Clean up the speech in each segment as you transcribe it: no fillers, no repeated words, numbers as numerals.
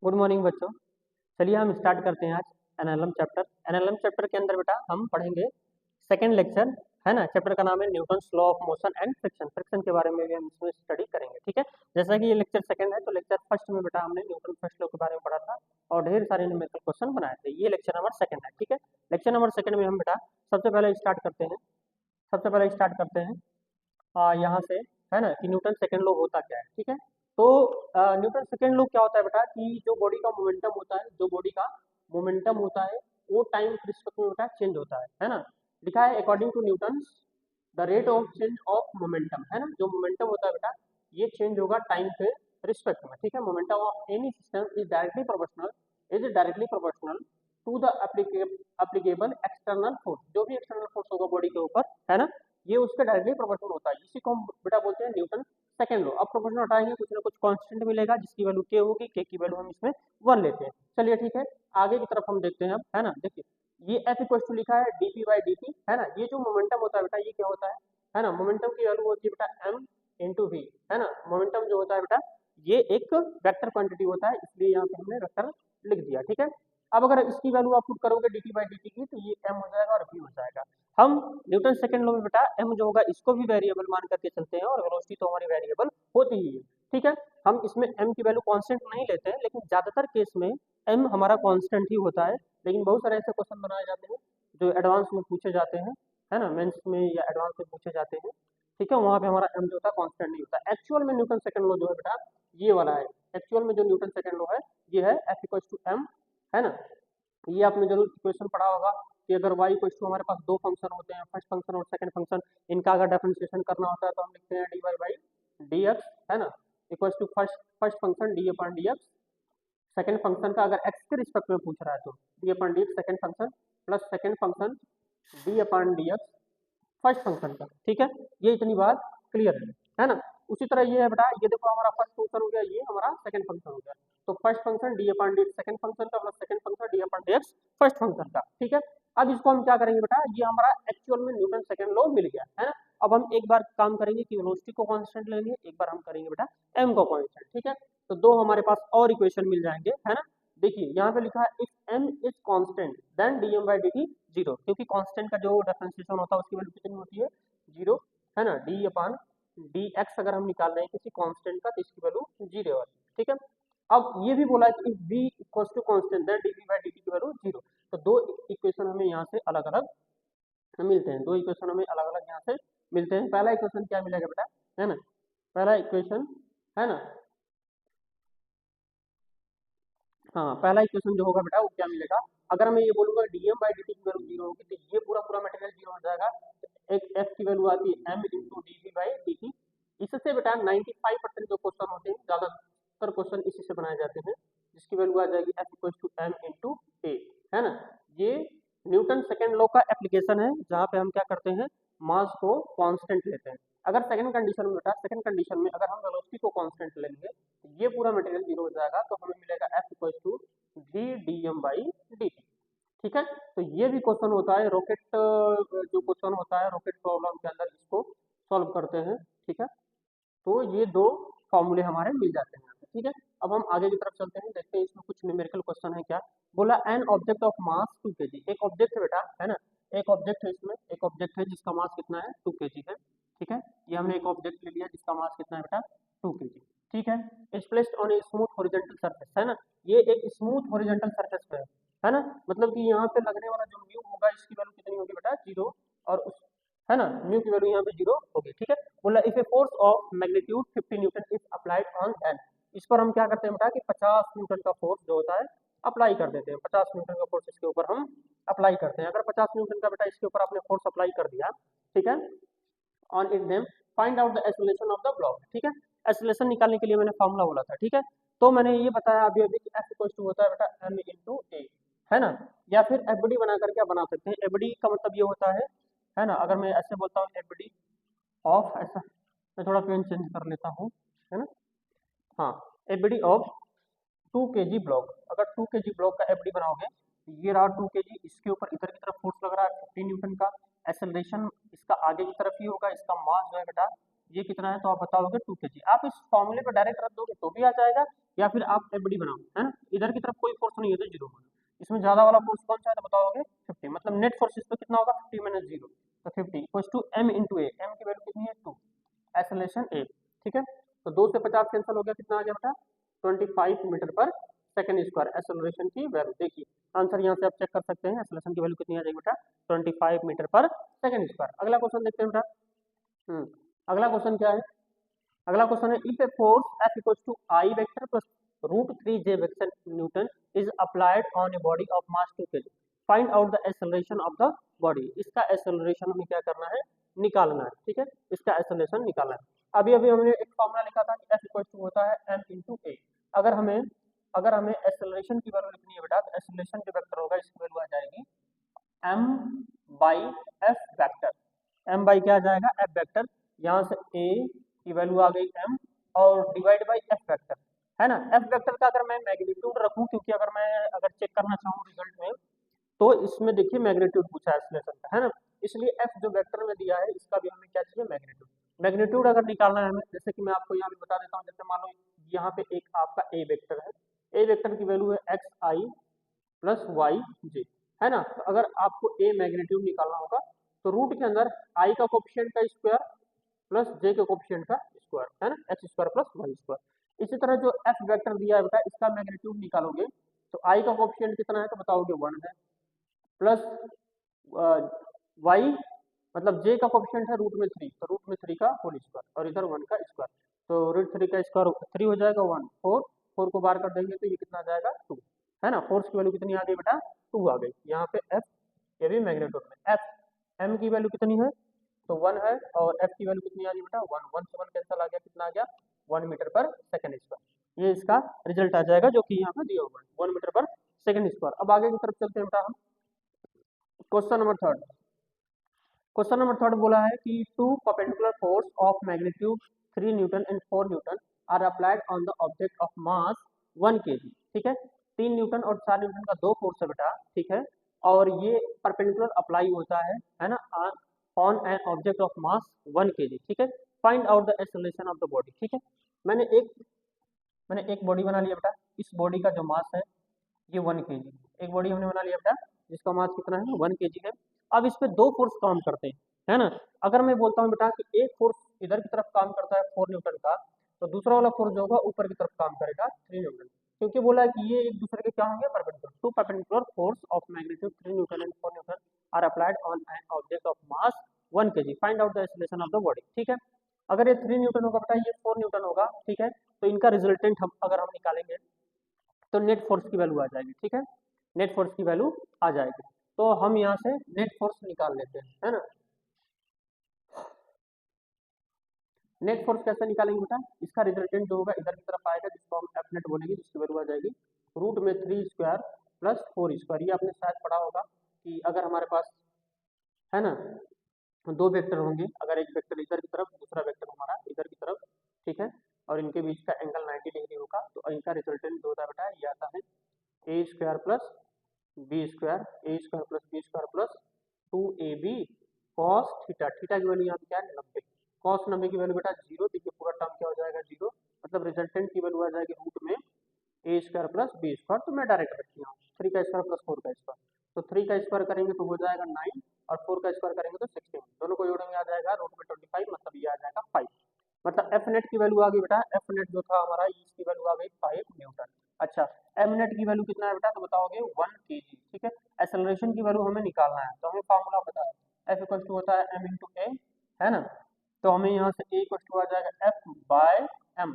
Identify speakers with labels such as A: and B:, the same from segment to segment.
A: Good morning बच्चों। चलिए हम स्टार्ट करते हैं आज एनएलएम चैप्टर। एनएलएम चैप्टर के अंदर बेटा हम पढ़ेंगे सेकंड लेक्चर, है ना। चैप्टर का नाम है Newton's law of motion and friction. Friction के बारे में भी हम इसमें स्टडी करेंगे, ठीक है। जैसा कि ये लेक्चर सेकंड है तो लेक्चर फर्स्ट में बेटा हमने न्यूटन फर्स्ट लॉ के बारे में पढ़ा था और ढेर सारे न्यूमेरिकल क्वेश्चन बनाए थे। ये लेक्चर नंबर सेकंड है, ठीक है। लेक्चर नंबर सेकंड में हम बेटा सबसे पहले स्टार्ट करते हैं यहाँ से, है ना, कि न्यूटन सेकंड लॉ होता क्या है, ठीक है। तो न्यूटन सेकंड लॉ क्या होता है बेटा कि जो बॉडी का मोमेंटम होता है वो टाइम के रिस्पेक्ट में बेटा चेंज होता है ना। लिखा है according to Newton the rate of change of momentum, है ना। जो मोमेंटम होता है बेटा ये चेंज होगा टाइम के रिस्पेक्ट में, ठीक है। Momentum of any system is directly proportional to the applicable external force. जो भी एक्सटर्नल फोर्स होगा बॉडी के ऊपर, है ना, ये उसके डायरेक्टली प्रोपोर्शनल होता है। इसी को हम बेटा बोलते हैं न्यूटन सेकंड लॉ। अब प्रोपोर्शनल हटाएंगे कुछ ना कुछ कांस्टेंट मिलेगा जिसकी वैल्यू के होगी, के की वैल्यू हम इसमें 1 लेते हैं। चलिए ठीक है, आगे की तरफ हम देखते हैं अब, है ना। देखिए ये एफ इक्वल टू लिखा है D P by D T, है ना। ये जो मोमेंटम होता है बेटा ये क्या होता है ना। मोमेंटम की वैल्यू होती है बेटा एम इंटू वी, है ना। मोमेंटम जो होता है बेटा ये एक वेक्टर क्वांटिटी होता है, इसलिए यहाँ पे हमने वेक्टर लिख दिया, ठीक है। अब अगर इसकी वैल्यू आप पुट करोगे D T by D T की तो ये एम हो जाएगा और वी हो जाएगा। हम न्यूटन सेकंड लॉ में बेटा एम जो होगा इसको भी वेरिएबल मान करके चलते हैं और वेलोसिटी तो हमारी वेरिएबल होती ही है, ठीक है। हम इसमें एम की वैल्यू कांस्टेंट नहीं लेते हैं, लेकिन ज्यादातर केस में एम हमारा कांस्टेंट ही होता है। लेकिन बहुत सारे ऐसे क्वेश्चन बनाए जाते हैं जो एडवांस में पूछे जाते हैं, है ना, मेंस में या एडवांस में पूछे जाते हैं, ठीक है। वहाँ पे हमारा एम जो होता है कांस्टेंट नहीं होता। एक्चुअल में न्यूटन सेकंड लॉ जो है बेटा ये वाला है। एक्चुअल में जो न्यूटन सेकंड लॉ है ये है एफ इक्वल्स टू एम, है ना। ये आपने जरूर इक्वेशन पढ़ा होगा कि अगर y इक्वल टू हमारे पास दो फंक्शन होते हैं, फर्स्ट फंक्शन और सेकंड फंक्शन, इनका अगर डिफरेंशिएशन करना होता है तो हम लिखते हैं D Y by D X, है ना, equal to first function D upon D X. Second function का अगर x के रिस्पेक्ट में पूछ रहा है तो D upon D X second function plus second function D upon D X first function का, ठीक है। ये इतनी बात क्लियर है ना। उसी तरह ये है बेटा, ये देखो हमारा फर्स्ट फंक्शन हो गया, ये हमारा सेकंड फंक्शन हो गया। तो first function D upon D X second function का plus second function D upon D X first function का, ठीक है। अब इसको हम क्या करेंगे बेटा, ये हमारा एक्चुअल में न्यूटन सेकंड लॉ मिल गया, है ना। अब हम एक बार काम करेंगे कि वेलोसिटी को कांस्टेंट लेंगे, एक बार हम करेंगे बेटा एम को कांस्टेंट, ठीक है। तो दो हमारे पास और इक्वेशन मिल जाएंगे, है ना। देखिए यहाँ पे लिखा है if M is constant then D M by D T zero, क्योंकि कांस्टेंट का जो डिफरेंशिएशन होता है उसकी वैल्यू कितनी होती है, जीरो, है ना। डी अपॉन डी एक्स अगर हम निकाल रहे हैं किसी कांस्टेंट का तो इसकी वैल्यू जीरो आती है, ठीक है। अब ये भी बोला है कि if v equals to constant then dv by dt की वैल्यू जीरो। तो दो इक्वेशन हमें यहाँ से अलग अलग मिलते हैं, दो इक्वेशन हमें अलग अलग यहाँ से मिलते हैं। पहला इक्वेशन क्या मिलेगा बेटा, है ना, पहला इक्वेशन, है ना, हाँ पहला इक्वेशन जो होगा बेटा वो क्या मिलेगा, अगर मैं ये बोलूंगा dm बाई dt की वैल्यू जीरो होगी तो ये पूरा पूरा मटेरियल जीरो हो जाएगा। एक f की वैल्यू आती है m into dv by dt। इससे बेटा 95% जो क्वेश्चन होते हैं, ज्यादातर क्वेश्चन इसी से बनाए जाते हैं, जिसकी वैल्यू आ जाएगी f equal to m into a, है ना। ये न्यूटन सेकंड लॉ का एप्लीकेशन है जहाँ पे हम क्या करते हैं, मास को कांस्टेंट लेते हैं। अगर सेकंड कंडीशन में बेटा, सेकंड कंडीशन में अगर हम वेलोसिटी को कांस्टेंट लेंगे तो ये पूरा मटेरियल जीरो हो जाएगा, तो हमें मिलेगा f equal to v dm by dt, ठीक है। तो ये भी क्वेश्चन होता है रॉकेट, जो क्वेश्चन होता है रॉकेट प्रॉब्लम के अंदर इसको सॉल्व करते हैं, ठीक है। तो ये दो फॉर्मूले हमारे मिल जाते हैं, ठीक है। अब हम आगे की तरफ चलते हैं, देखते हैं इसमें कुछ न्यूमेरिकल क्वेश्चन है क्या। बोला N object of mass 2 kg, एक ऑब्जेक्ट है बेटा, है ना, एक ऑब्जेक्ट है, इसमें एक ऑब्जेक्ट है जिसका मास कितना है 2 kg है, ठीक है। ये हमने एक ऑब्जेक्ट ले लिया जिसका मास कितना है बेटा 2 kg, ठीक है। It's placed on a smooth horizontal surface, है ना, ये एक स्मूथ हॉरिजॉन्टल सरफेस पे है ना। मतलब कि यहाँ पे लगने वाला जो म्यू होगा इसकी वैल्यू कितनी होगी बेटा जीरो, और उस, है ना, म्यू की वैल्यू यहाँ पे जीरो होगी, ठीक है। बोला if a force of magnitude 50 Newton is applied on N, इस पर हम क्या करते हैं बेटा कि 50 न्यूटन का फोर्स जो होता है अप्लाई कर देते हैं, 50 न्यूटन का फोर्स इसके ऊपर हम अप्लाई करते हैं। अगर 50 न्यूटन का बेटा इसके ऊपर आपने फोर्स अप्लाई कर दिया, ठीक है, on it them find out the acceleration of the block, ठीक है। एक्सेलरेशन निकालने के लिए मैंने फार्मूला बोला था, ठीक है। तो मैंने ये बताया अभी अभी कि एफ इक्वल टू होता है बेटा एम इंटू ए, है ना। या फिर एफडी बना करके आप बना सकते हैं। एफडी का मतलब ये होता है ना, अगर मैं ऐसे बोलता हूँ एफडी ऑफ, ऐसा मैं थोड़ा पेन चेंज कर लेता हूँ, है ना, हाँ, एफडी ऑफ 2 kg ब्लॉक, अगर 2 kg ब्लॉक का एफडी बनाओगे तो ये रहा 2 kg, इसके ऊपर इधर की तरफ फोर्स लग रहा है 50 न्यूटन का, एक्सेलरेशन इसका आगे की तरफ ही होगा, इसका मास जो है बेटा ये कितना है तो आप बताओगे 2 kg। आप इस फॉर्मूले पर डायरेक्ट रख दोगे तो भी आ जाएगा, या फिर आप एफडी बनाओ, है ना, इधर की तरफ कोई फोर्स नहीं है तो 0 होगा। इसमें ज्यादा वाला फोर्स कौन सा है तो बताओगे 50, मतलब नेट फोर्स इस पर कितना होगा 50 माइनस 0, तो 50 equals to m into A, M की वैल्यू कितनी है 2, एक्सेलरेशन ए, ठीक है। तो 2 से 50 कैंसिल हो गया, कितना आ गया बेटा 25 मीटर पर सेकंड स्क्वायर एक्सेलरेशन की वैल्यू। देखिए आंसर यहाँ से आप चेक कर सकते हैं, एक्सेलरेशन की वैल्यू कितनी आ जाएगी बेटा 25 मीटर पर सेकंड स्क्वायर। अगला क्वेश्चन देखते हैं बेटा। अगला क्वेश्चन क्या है, अगला क्वेश्चन है if a force F equals to I vector plus root 3 J vector Newton is applied on a body of mass 2 kg, find out the acceleration of the body. इसका acceleration हमें क्या करना है, निकालना है, ठीक है, इसका एक्सेलरेशन निकालना है। अभी अभी हमने एक फॉर्मूला लिखा था कि F इक्वल्स टू होता है m इंटू ए। अगर हमें एक्सेलरेशन की वैल्यू लिखनी है बेटा, तो एक्सेलरेशन जो वेक्टर होगा इसकी वैल्यू आ जाएगी m by F vector, m by क्या आ जाएगा f वेक्टर, यहाँ से a की वैल्यू आ गई m और डिवाइड बाई f वेक्टर, है ना। f वेक्टर का अगर मैं मैग्नीट्यूड रखूं, क्योंकि अगर चेक करना चाहूँ रिजल्ट में, तो इसमें देखिए मैग्नीट्यूड पूछा है एक्सेलरेशन का, है ना। इसलिए f जो वेक्टर में दिया है इसका भी हमें क्या चाहिए मैग्नीट्यूड। मैग्नीट्यूड अगर निकालना है हमें, जैसे कि मैं आपको यहाँ भी बता देता हूँ, जैसे मान लो यहाँ पे एक आपका a वेक्टर है, a वेक्टर की वैल्यू है एक्स आई प्लस वाई जे, है ना। तो अगर आपको a मैग्नीट्यूड निकालना होगा तो रूट के अंदर i का कोफिशिएंट का स्क्वायर प्लस j के कोफिशिएंट का स्क्वायर, है ना, X square plus Y square. इसी तरह जो f वेक्टर दिया है बेटा, इसका मैग्नीट्यूड निकालोगे तो i का कोफिशिएंट कितना है तो बताओगे 1 है, प्लस वाई मतलब j का कोफिशिएंट है रूट में 3, तो रूट में 3 का होल स्क्वायर और इधर 1 का स्क्वायर, तो रूट 3 का स्क्वायर 3 हो जाएगा 1 4, 4 को बाहर कर देंगे तो ये कितना आ जाएगा 2, है ना। फोर्स की वैल्यू कितनी आ गई बेटा 2 आ गई। यहाँ पे f, ये भी मैग्नीट्यूड में f, m की वैल्यू कितनी है तो 1 है, और f की वैल्यू कितनी आ गई बेटा 1, 1 से 1 कैंसिल आ गया, कितना आ गया 1 मीटर पर सेकंड स्क्वायर। ये इसका रिजल्ट आ जाएगा जो कि यहाँ पे दिया हुआ है 1 मीटर पर सेकंड स्क्वायर। अब आगे की तरफ चलते हैं बेटा हम, question number third. Question number third बोला है कि two perpendicular force of magnitude 3 Newton and 4 Newton are applied on the object of mass 1 kg, ठीक है। 3 न्यूटन और 4 न्यूटन का दो फोर्स है बेटा, ठीक है, और ये परपेंडिकुलर अप्लाई होता है ना, on an object of mass 1 kg, ठीक है। Find out the acceleration of the body, ठीक है। मैंने एक बॉडी बना लिया बेटा, इस बॉडी का जो मास है ये 1 kg, एक बॉडी हमने बना लिया बेटा जिसका मास कितना है 1 kg है। अब इस पे दो फोर्स काम करते हैं, है ना। अगर मैं बोलता हूँ बेटा कि एक फोर्स इधर की तरफ काम करता है 4 न्यूटन का, तो दूसरा वाला फोर्स जो होगा ऊपर की तरफ काम करेगा 3 न्यूटन, क्योंकि बोला है कि ये एक दूसरे के क्या होंगे perpendicular. Two perpendicular force of magnitude 3 Newton and 4 Newton are applied on an object of mass 1 kg, find out the acceleration of the body, ठीक है। अगर ये 3 न्यूटन होगा बेटा, ये 4 न्यूटन होगा, ठीक है, तो इनका रिजल्टेंट अगर हम निकालेंगे तो नेट फोर्स की वैल्यू आ जाएगी, ठीक है, नेट फोर्स की वैल्यू आ जाएगी। तो हम यहाँ से नेट फोर्स निकाल लेते हैं, है ना। नेट फोर्स कैसे निकालेंगे बेटा, इसका रिजल्टेंट जो होगा इधर की तरफ आएगा, जिसको हम एफ नेट बोलेंगे, जिसकी वैल्यू आ जाएगी रूट में 3 स्क्वायर प्लस 4 स्क्वायर। ये आपने शायद पढ़ा होगा कि अगर हमारे पास, है ना, दो वेक्टर होंगे, अगर एक वेक्टर इधर की तरफ दूसरा वेक्टर हमारा इधर की तरफ, ठीक है, और इनके बीच का एंगल 90 डिग्री होगा, तो इनका रिजल्टेंट जो होता है बेटा ये आता है A square plus B square, A square plus B square plus 2ab cos theta, theta की वैल्यू यहाँ पे क्या है 90, कॉस 90 की वैल्यू बेटा 0, देखिए पूरा टर्म क्या हो जाएगा 0, मतलब रिजल्टेंट की वैल्यू आ जाएगी रूट में ए स्क्वायर प्लस बी स्क्वायर, तो मैं डायरेक्ट रखी हूँ 3 का स्क्वायर प्लस 4 का स्क्वायर, तो 3 का स्क्वायर करेंगे तो हो जाएगा 9 और 4 का स्क्वायर करेंगे तो 16, दोनों को जोड़ेंगे आ जाएगा रूट में 25, मतलब ये आ जाएगा 5, मतलब एफ नेट की वैल्यू आ गई बेटा, एफ नेट जो था हमारा इसकी वैल्यू आ गई 5 न्यूटन। अच्छा एम नेट की वैल्यू कितना है बेटा, तो बताओगे 1 kg, ठीक है। एक्सेलरेशन की वैल्यू हमें निकालना है, तो हमें फार्मूला पता है, एफ इक्वल टू होता है एम इंटू ए, है ना। तो हमें यहाँ से ए इक्वल टू आ जाएगा एफ बाय एम,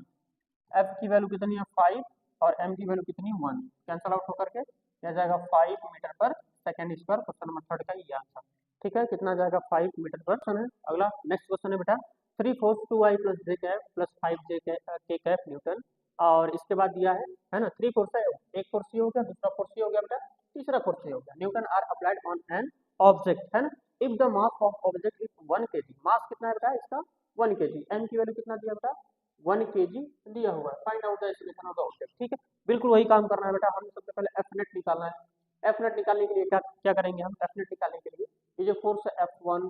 A: एफ की वैल्यू कितनी है 5 और एम की वैल्यू कितनी 1, कैंसल आउट होकर के आ जाएगा 5 मीटर पर second square. Question number third का ये आंसर, ठीक है, कितना जाएगा 5 मीटर पर है। अगला नेक्स्ट क्वेश्चन है बेटा 3 फोर्स 2i प्लस जे कैप प्लस 5 जे के कैप न्यूटन, और इसके बाद दिया है ना 3 फोर्स है, एक फोर्स ये हो गया, दूसरा फोर्स ये हो गया बेटा, तीसरा फोर्स ये हो गया, Newton are applied on an object, है ना। If the mass of object is 1 kg, mass कितना है बेटा इसका 1 kg, एम की वैल्यू कितना दिया बेटा 1 kg दिया हुआ है, find out the acceleration of the object, ठीक है। बिल्कुल वही काम करना है बेटा, हमें सबसे पहले एफ नेट निकालना है। एफ नेट निकालने के लिए क्या क्या करेंगे हम, एफ नेट निकालने के लिए ये जो फोर्स है F1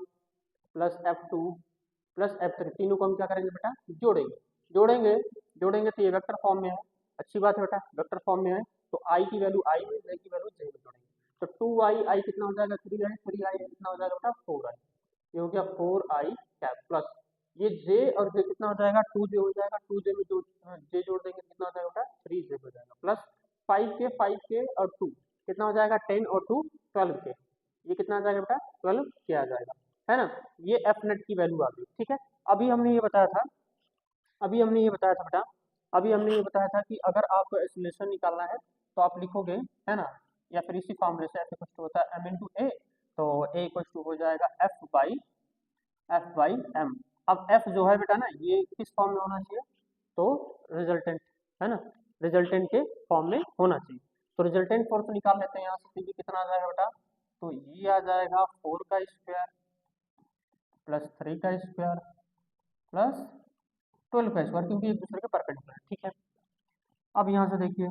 A: plus F2 plus F3, तीनों को हम क्या करेंगे बेटा जोड़ेंगे, जोड़ेंगे तो ये वेक्टर फॉर्म में है, अच्छी बात है बेटा वेक्टर फॉर्म में है, तो आई की वैल्यू आई में, जे की वैल्यू जे में जोड़ेंगे। तो 2i, आई कितना हो जाएगा 3i, 3i कितना हो जाएगा बेटा 4i, ये हो गया 4i कैप प्लस ये जे और जे कितना हो जाएगा 2j हो जाएगा, 2j में जो जे जोड़ देंगे कितना हो जाएगा बेटा 3j हो जाएगा प्लस 5k और 2 कितना हो जाएगा 10 और 2 12k, ये कितना आ जाएगा बेटा 12 के आ जाएगा, है ना। ये एफ नेट की वैल्यू आ गई, ठीक है। अभी हमने ये बताया था अभी हमने ये बताया था बेटा अभी हमने ये बताया था कि अगर आपको एक्सीलरेशन निकालना है तो आप लिखोगे, है ना, या फिर इसी फॉर्मूले से ऐसे कुछ तो होता है m इंटू ए, तो ए इक्वल टू हो जाएगा एफ बाई एम। अब एफ जो है बेटा ना ये किस फॉर्म में होना चाहिए, तो रिजल्टेंट, है ना, रिजल्टेंट के फॉर्म में होना चाहिए। तो रिजल्टेंट फोर्स निकाल लेते हैं यहाँ से, तो ये कितना आ जाएगा बेटा, तो ये आ जाएगा 4 का स्क्वायर प्लस 3 का स्क्वायर प्लस 12 का स्क्वायर, क्योंकि एक दूसरे के परपेंडिकुलर, ठीक है। अब यहाँ से देखिए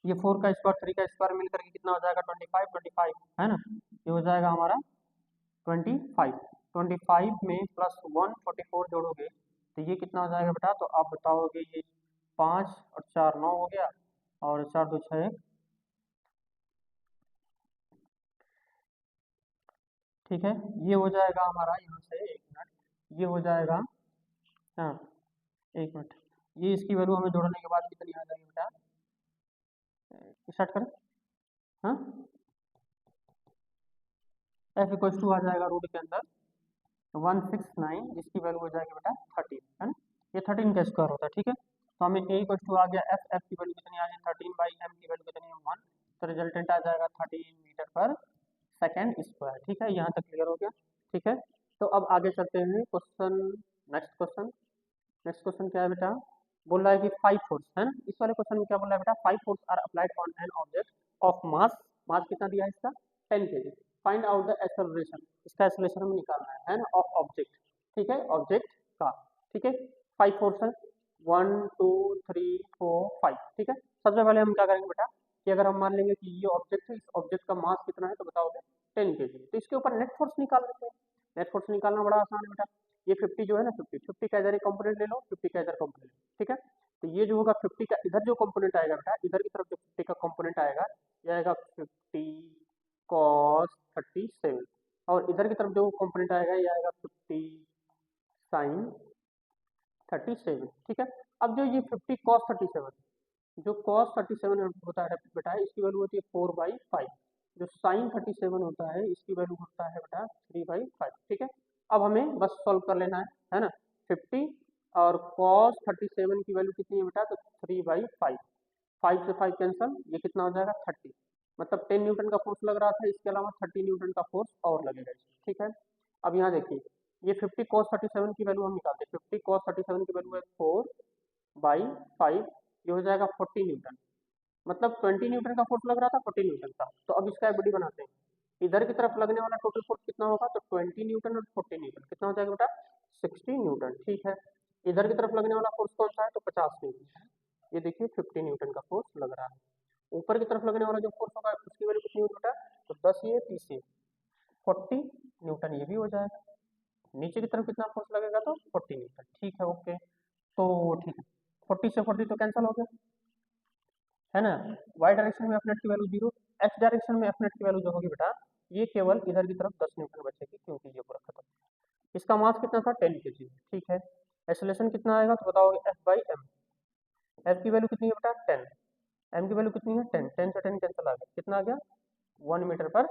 A: ये 4 का स्क्वायर 3 का स्क्वायर मिलकर के कितना हो जाएगा 25 है ना, ये हो जाएगा हमारा 25 में प्लस 144 जोड़ोगे तो ये कितना हो जाएगा बेटा, तो आप बताओगे ये 5 और 4 9 हो गया और 4 2 6, ठीक है। ये हो जाएगा हमारा यहाँ से, एक मिनट, ये हो जाएगा, हाँ एक मिनट, ये इसकी वैल्यू हमें जोड़ने के बाद कितनी आ जाएगी बेटा, स्टार्ट करें, हाँ एफ इक्वल टू आ जाएगा रूट के अंदर 169 जिसकी वैल्यू हो जाएगी बेटा 13, है ना, ये 13 का स्क्वायर होता है, ठीक है। तो हमें ए इक्वल टू आ गया एफ की वैल्यू कितनी आ गई 13 बाई एम की वैल्यू कितनी है 1, तो रिजल्टेंट आ जाएगा 13 मीटर पर सेकेंड स्क्वायर, ठीक है। यहाँ तक क्लियर हो गया, ठीक है। तो अब आगे चलते हैं क्वेश्चन, नेक्स्ट क्वेश्चन क्या है बेटा, बोल रहा है कि 5 फोर्स, है ना, इस वाले क्वेश्चन में क्या बोल रहा है बेटा, 5 force are applied on an object of mass, mass कितना दिया है इसका 10 kg, find out the acceleration, इसका एक्सेलरेशन हमें निकालना है ना, ऑफ ऑब्जेक्ट, ठीक है, ऑब्जेक्ट का, ठीक है। 5 फोर्स है 1 2 3 4 5, ठीक है। सबसे पहले हम क्या करेंगे बेटा कि अगर हम मान लेंगे कि ये ऑब्जेक्ट है, इस ऑब्जेक्ट का मास कितना है तो बताओगे 10 kg, तो इसके ऊपर नेट फोर्स निकाल लेते हैं। नेट फोर्स निकालना बड़ा आसान है बेटा, ये 50 जो है ना 50 का इधर एक कंपोनेंट ले लो, 50 का इधर कंपोनेंट, ठीक है। तो ये जो होगा 50 का इधर जो कंपोनेंट आएगा बेटा, इधर की तरफ जो 50 का कंपोनेंट आएगा ये आएगा 50 cos 37, और इधर की तरफ जो कंपोनेंट आएगा ये आएगा 50 sin 37, ठीक है। अब जो ये 50 cos 37, जो cos 37 होता है बेटा इसकी वैल्यू होती है 4/5, जो sin 37 होता है इसकी वैल्यू होता है बेटा 3/5, ठीक है। अब हमें बस सॉल्व कर लेना है ना। 50 और cos 37 की वैल्यू कितनी है बेटा, तो 3/5, 5 से 5 कैंसल, ये कितना हो जाएगा 30, मतलब 10 न्यूटन का फोर्स लग रहा था, इसके अलावा 30 न्यूटन का फोर्स और लगेगा इसमें, ठीक है। अब यहाँ देखिए ये 50 cos 37 की वैल्यू हम निकालते हैं, 50 cos 37 की वैल्यू है 4/5, ये हो जाएगा 40 न्यूटन, मतलब 20 न्यूटन का फोर्स लग रहा था 40 न्यूटन का। तो अब इसका एफडी बनाते हैं, इधर की तरफ लगने वाला टोटल फोर्स कितना होगा, तो 20 न्यूटन और 40 न्यूटन कितना हो जाएगा बेटा 60 न्यूटन, ठीक है। इधर की तरफ लगने वाला फोर्स कौन सा है, तो 50 न्यूटन है, ये देखिए 50 न्यूटन का फोर्स लग रहा है। ऊपर की तरफ लगने वाला जो फोर्स होगा उसकी वैल्यू कितनी होगी बेटा, तो 10 ये 30 ये 40 न्यूटन ये भी हो जाएगा। नीचे की तरफ कितना फोर्स लगेगा, तो 40 न्यूटन, ठीक है, ओके। तो ठीक है 40 से 40 तो कैंसिल हो गया, है ना। वाई डायरेक्शन में एफ नेट की वैल्यू 0, एक्स डायरेक्शन में एफ नेट की वैल्यू जो होगी बेटा ये केवल इधर की तरफ 10 न्यूटन बचेगी, क्योंकि ये पूरा खत्म। इसका मास कितना था 10 kg, ठीक है। एक्सेलरेशन कितना आएगा तो बताओगे एफ बाई एम, एफ की वैल्यू कितनी है बेटा 10, एम की वैल्यू कितनी है 10, 10 से 10 कैंसिल आ गया, कितना आ गया 1 मीटर पर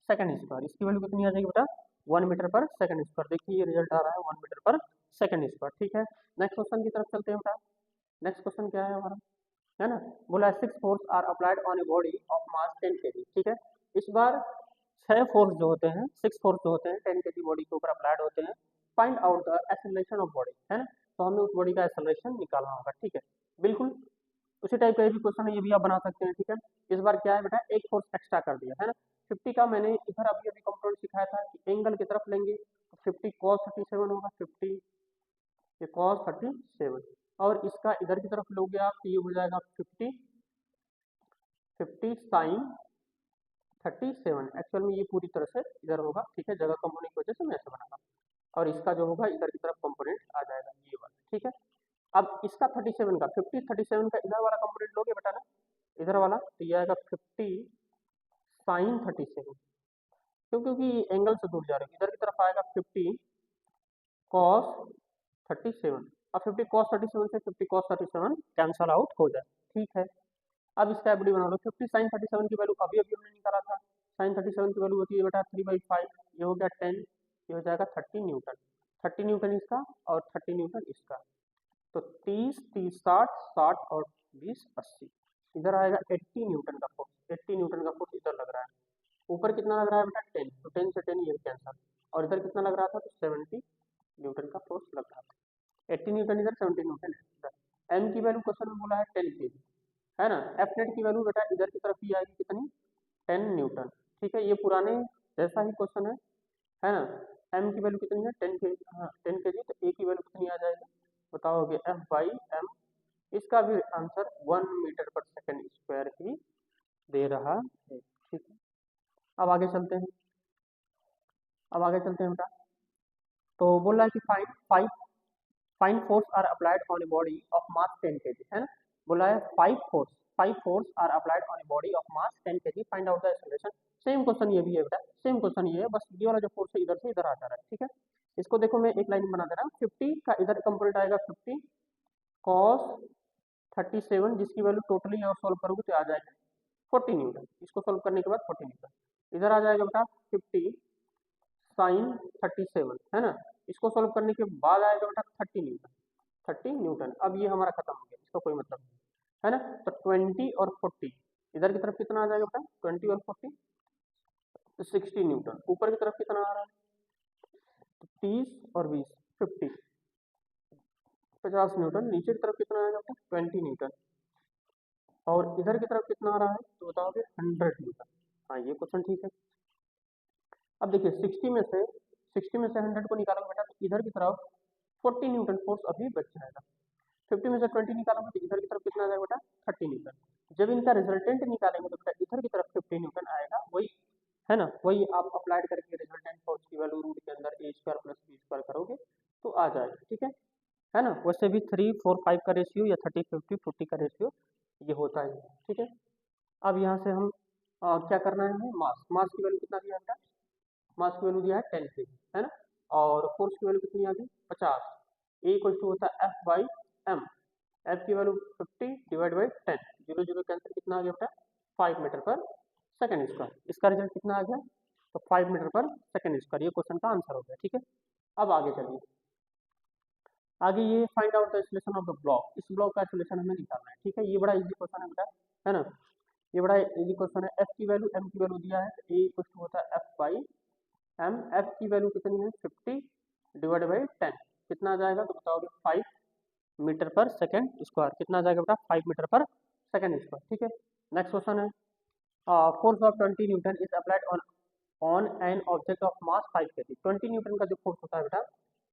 A: सेकंड स्क्वायर, इसकी वैल्यू कितनी आ जाएगी बेटा 1 मीटर पर सेकंड स्क्वायर, देखिए ये रिजल्ट आ रहा है 1 मीटर पर सेकंड स्क्वायर, ठीक है। नेक्स्ट क्वेश्चन की तरफ चलते हैं बेटा, नेक्स्ट क्वेश्चन क्या है हमारा, है ना, बोला 6 force are applied on a body of mass 10 kg, ठीक है। इस बार 6 फोर्स जो होते हैं 6 फोर्स जो होते हैं 10 kg बॉडी के ऊपर अप्लाइड होते हैं, find out the acceleration of body, है ना, तो हमें उस बॉडी का एक्सेलरेशन निकालना होगा, ठीक है। बिल्कुल उसी टाइप का ये भी क्वेश्चन है, ये भी आप बना सकते हैं, ठीक है। इस बार क्या है बेटा एक फोर्स एक्स्ट्रा कर दिया, है ना। 50 का मैंने इधर अभी अभी कंपोनेंट सिखाया था कि एंगल की तरफ लेंगे तो 50 cos 37 होगा, 50 ये cos 37, और इसका इधर की तरफ लोगे आप तो ये हो जाएगा 50 sin 37, एक्चुअल में ये पूरी तरह से इधर होगा, ठीक है, जगह कम होने की वजह से मैं ऐसे बनाता हूँ, और इसका जो होगा इधर की तरफ कंपोनेंट आ जाएगा ये वाला, ठीक है। अब इसका 37 का 50 37 का इधर वाला कंपोनेंट लोगे बेटा ना, इधर इधर वाला तो ये आएगा 50 साइन 37, क्योंकि एंगल से दूर जा रहे हो, इधर की तरफ आएगा 50 कॉस 37। अब 50 कॉस 37 से 50 कॉस 37 कैंसल आउट हो जाए, ठीक है। अब इसका एफडी बना लो। 50 साइन 37 की वैल्यू अभी अभी हमने निकाला था, साइन 37 की वैल्यू होती है बेटा 3/5, ये हो गया 10, ये हो जाएगा 30 न्यूटन, 30 न्यूटन इसका और 30 न्यूटन इसका, तो 30 30 60 60 और 20 80, इधर आएगा 80 न्यूटन का फोर्स, 80 न्यूटन का फोर्स इधर लग रहा है। ऊपर कितना लग रहा है बेटा 10, तो 10 से 10 ये कैंसल, और इधर कितना लग रहा था तो 70 न्यूटन का फोर्स लग रहा था। 80 न्यूटन इधर, 70 न्यूटन इधर। एम की वैल्यू क्वेश्चन में बोला है 10 kg, है ना। एफ नेट की वैल्यू बेटा इधर की तरफ ही आएगी कितनी, 10 न्यूटन, ठीक है। ये पुराने जैसा ही क्वेश्चन है ना। एम की वैल्यू कितनी है 10 kg, हाँ 10 kg, तो ए की वैल्यू कितनी आ जाएगी बताओगे, एफ बाई एम, इसका भी आंसर 1 मीटर पर सेकेंड स्क्वायर ही दे रहा है, ठीक है। अब आगे चलते हैं, अब आगे चलते हैं बेटा। तो बोल रहा है कि five force are applied on a body of mass 10 kg, है ना। बोला है five force are applied on a body of mass 10 kg, find out the acceleration. Same question ये भी है बेटा, सेम क्वेश्चन ये है, बस ये वाला जो फोर्स है इधर से इधर आ जा रहा है, ठीक है। इसको देखो मैं एक लाइन बना दे रहा हूँ। 50 का इधर कंपोनेंट आएगा 50 कॉस 37, जिसकी वैल्यू टोटली और सोल्व करोगे तो आ जाएगा 40 न्यूटन। इसको सोल्व करने के बाद 40 न्यूटन इधर आ जाएगा बेटा 50 साइन 37, है ना। इसको सोल्व करने के बाद आएगा बेटा 30 न्यूटन, 30 न्यूटन। अब ये हमारा खत्म हो गया, इसका कोई मतलब नहीं, है ना। तो 20 और 40 इधर की तरफ कितना आ जाएगा बेटा 20 और 40, तो 60 न्यूटन। ऊपर की तरफ कितना आ रहा है तो 30 और 20 50, 50 न्यूटन। नीचे की तरफ कितना आएगा बेटा 20 न्यूटन, और इधर की तरफ कितना आ रहा है तो बताओगे 100 न्यूटन। हाँ ये क्वेश्चन ठीक है। अब देखिए 60 में से 100 को निकालोगे बेटा तो इधर की तरफ 40 न्यूटन फोर्स अभी बच जाएगा। 50 में से 20 निकालोगे तो इधर की तरफ कितना आ जाएगा बेटा 30 न्यूटन। जब इनका रिजल्टेंट निकालेंगे तो बेटा इधर की तरफ 50 न्यूटन आएगा, वही है ना, वही आप अप्लाइड करके रिजल्टेंट फोर्स की वैल्यू रूट के अंदर ए स्क्वायर प्लस बी स्क्वायर करोगे तो आ जाएगा, ठीक है ना। वैसे भी 3 4 5 का रेशियो या 30 50 40 का रेशियो ये होता है, ठीक है। अब यहाँ से हम क्या करना है हमें, मास, मास की वैल्यू कितना दिया बेटा, मास की वैल्यू दिया है 10 kg, है ना। और फोर्स की वैल्यू कितनी आ गई 50, ए इक्वल टू होता है एफ बाई एम, एफ की value 50 divide by 10, zero zero cancel, कितना आ गया बेटा 5 मीटर पर सेकंड स्क्वायर। इसका रिजल्ट कितना आ गया तो 5 मीटर पर सेकंड स्क्वायर, ये क्वेश्चन का आंसर हो गया, ठीक है। अब आगे चलिए, आगे ये find out the solution of the block, इस ब्लॉक का सोल्यूशन हमें निकालना है, ठीक है। ये बड़ा इजी क्वेश्चन है बेटा, है ना। ये बड़ा इजी क्वेश्चन है। एफ की वैल्यू एम की वैल्यू दिया है, ए इक्वल टू होता है एफ बाई एम, एफ की वैल्यू कितनी है 50 डिवाइड बाई 10, कितना आ जाएगा तो बताओगे 5 मीटर पर सेकेंड स्क्वायर, कितना आ जाएगा बेटा 5 मीटर पर सेकेंड स्क्वायर, ठीक है। नेक्स्ट क्वेश्चन है force of 20 Newton is applied on an object of mass 5 kg। 20 Newton का जो फोर्स होता है बेटा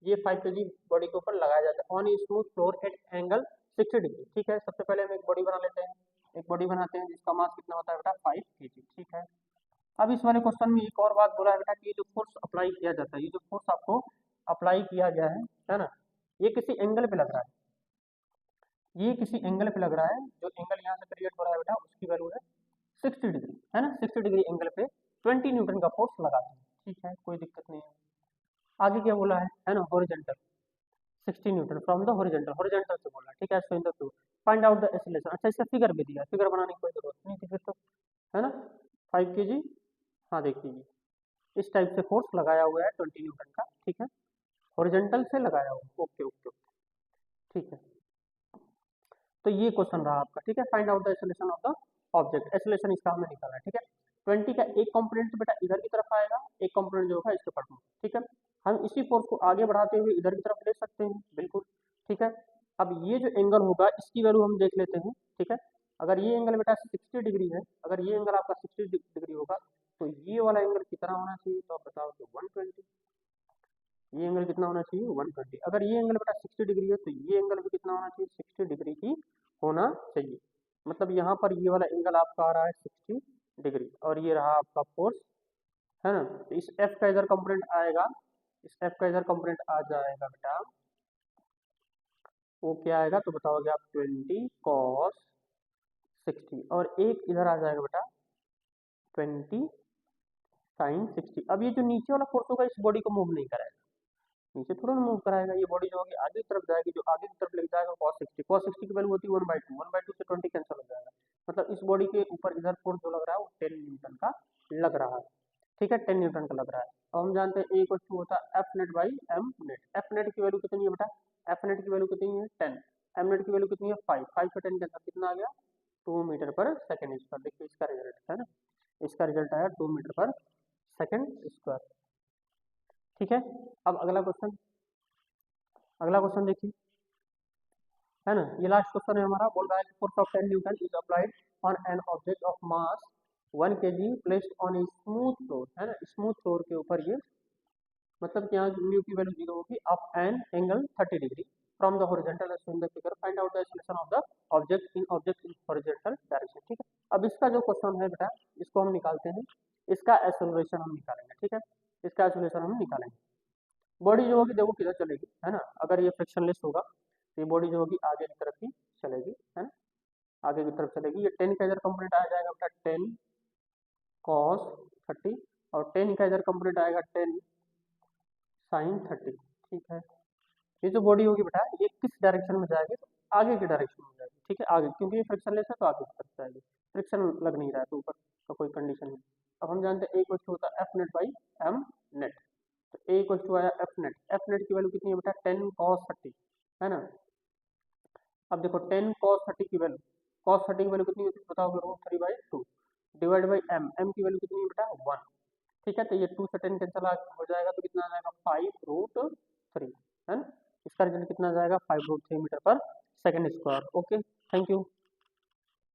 A: ये 5 kg बॉडी के ऊपर लगाया जाता है on smooth floor at angle 60 degree, ठीक है। सबसे पहले हम एक बॉडी बना लेते हैं, एक बॉडी बनाते हैं जिसका मास कितना होता है बेटा 5 kg, ठीक है। अब इस वाले क्वेश्चन में एक और बात बोला है बेटा कि ये जो फोर्स अप्लाई किया जाता है, ये जो फोर्स आपको अप्लाई किया गया है ना, ये किसी एंगल पे लग रहा है, ये किसी एंगल पे लग रहा है। जो एंगल यहाँ से क्रिएट हो रहा है बेटा उसकी वैल्यू है 60 डिग्री, है ना। 60 डिग्री एंगल पे 20 न्यूटन का फोर्स लगाते हैं, ठीक है, कोई दिक्कत नहीं है। आगे क्या बोला है ना, horizontal 60 newton from the horizontal, horizontal से बोला, ठीक है। So in the flow find out the acceleration. अच्छा इसका फिगर भी दिया, फिगर बनाने की कोई जरूरत नहीं थी फिर तो, है ना। 5 kg, हाँ देख लीजिए इस टाइप से फोर्स लगाया हुआ है 20 न्यूटन का, ठीक है, हॉरिजॉन्टल से लगाया हुआ, ओके ओके, ठीक है। तो ये क्वेश्चन रहा आपका, ठीक है। Find out the acceleration of the object, acceleration इसका हमें निकालना है, ठीक है। 20 का एक कंपोनेंट बेटा इधर की तरफ आएगा, एक कंपोनेंट जो होगा इसके ऊपर, ठीक है। हम इसी फोर्स को आगे बढ़ाते हुए इधर की तरफ ले सकते हैं, बिल्कुल, ठीक है। अब ये जो एंगल होगा इसकी वैल्यू हम देख लेते हैं, ठीक है। अगर ये एंगल बेटा 60 डिग्री है, अगर ये एंगल आपका 60 डिग्री होगा तो ये वाला एंगल कितना होना चाहिए तो आप बताओ कि 120, ये एंगल कितना होना चाहिए 120। अगर ये एंगल बेटा 60 डिग्री है तो ये एंगल भी कितना होना चाहिए 60 डिग्री ही होना चाहिए। मतलब यहाँ पर ये वाला एंगल आपका आ रहा है 60 डिग्री और ये रहा आपका फोर्स, है ना। तो इस एफ का इधर कंपोनेंट आएगा, इस एफ का इधर कंपोनेंट आ जाएगा बेटा, वो क्या आएगा तो बताओगे आप 20 कॉस 60 और एक इधर आ जाएगा बेटा 20 साइन 60। अब ये जो नीचे वाला फोर्स होगा इस बॉडी को मूव नहीं कराएगा, नीचे थोड़ा ना मूव कराएगा, ये बॉडी जो होगी आगे की तरफ जाएगी, जो आगे की तरफ ले जाएगा cos 60 की वैल्यू होती है 1/2, 1/2 से 20 कैंसिल हो जाएगा, मतलब इस बॉडी के ऊपर इधर फोर्स जो लग रहा है वो 10 न्यूटन का लग रहा है, ठीक है 10 न्यूटन का लग रहा है। और हम जानते हैं A = होता है F net by M net. F net की वैल्यू कितनी है बेटा, F नेट की वैल्यू कितनी है 10, M नेट की वैल्यू कितनी है 5, 5 से 10 के अंदर कितना आ गया 2 मीटर पर सेकेंड स्क्वायर। देखिए इसका रिजल्ट है ना, इसका रिजल्ट आया 2 मीटर पर सेकेंड स्क्वायर, ठीक है। अब अगला क्वेश्चन देखिए, है ना, ये लास्ट क्वेश्चन है हमारा। बोल रहा है force of 10 Newton is applied on an object of mass 1 kg placed on a smooth floor, है ना, स्मूथ फ्लोर के ऊपर ये, मतलब कि यहाँ म्यू की वैल्यू 0 होगी, of an angle 30 degree from the horizontal as in the figure, find out the acceleration of the object in horizontal direction, ठीक है। अब इसका जो क्वेश्चन है बेटा इसको हम निकालते हैं, इसका एक्सेलरेशन हम निकालेंगे, ठीक है, इसका एक्सेलरेशन हम निकालेंगे। बॉडी जो होगी देखो किधर चलेगी, है ना, अगर ये फ्रिक्शनलेस होगा तो ये बॉडी जो होगी आगे की तरफ ही चलेगी, है ना, आगे की तरफ चलेगी। ये 10 का इधर कंपोनेंट आ जाएगा बेटा 10 cos 30 और 10 का इधर कंपोनेंट आएगा 10 sin 30, ठीक है। ये जो बॉडी होगी बेटा ये किस डायरेक्शन में जाएगी, तो आगे की डायरेक्शन में जाएगी, ठीक है, आगे, क्योंकि ये फ्रिक्शनलेस है तो आगे की तरफ जाएगी, फ्रिक्शन लग नहीं रहा है तो ऊपर का कोई कंडीशन नहीं। अब हम जानते हैं A = होता है F net by M net, तो A = आया F नेट की वैल्यू कितनी है बेटा 10 cos 30, है ना। अब देखो 10 cos 30 की वैल्यू, cos 30 की वैल्यू कितनी होती है बताओगे, √3/2 डिवाइड बाई M की वैल्यू कितनी है बेटा 1, ठीक है, तो ये 2 से 10 कैंसिल हो जाएगा तो कितना आ जाएगा 5√3, है ना, इसका रिजल्ट कितना आ जाएगा 5√3 मीटर पर second square. Okay, thank you.